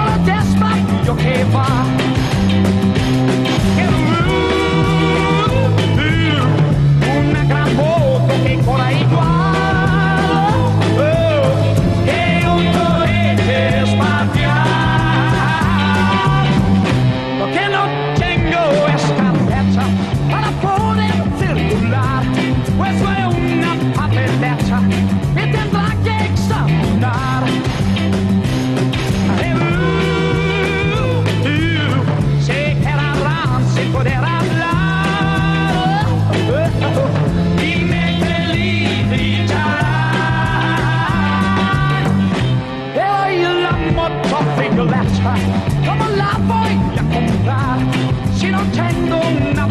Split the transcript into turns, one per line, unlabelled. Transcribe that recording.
solo despacio che va. Una gran moto che por ahí va, que un torrente espacial, porque no tengo escapeta para poder circular, pues fue una papeleta que tendrá que examinar. Se quedarán sin poder hablar y me felicitarán. E hoy la motocicleta, ¿cómo la voy a comprar si no tengo una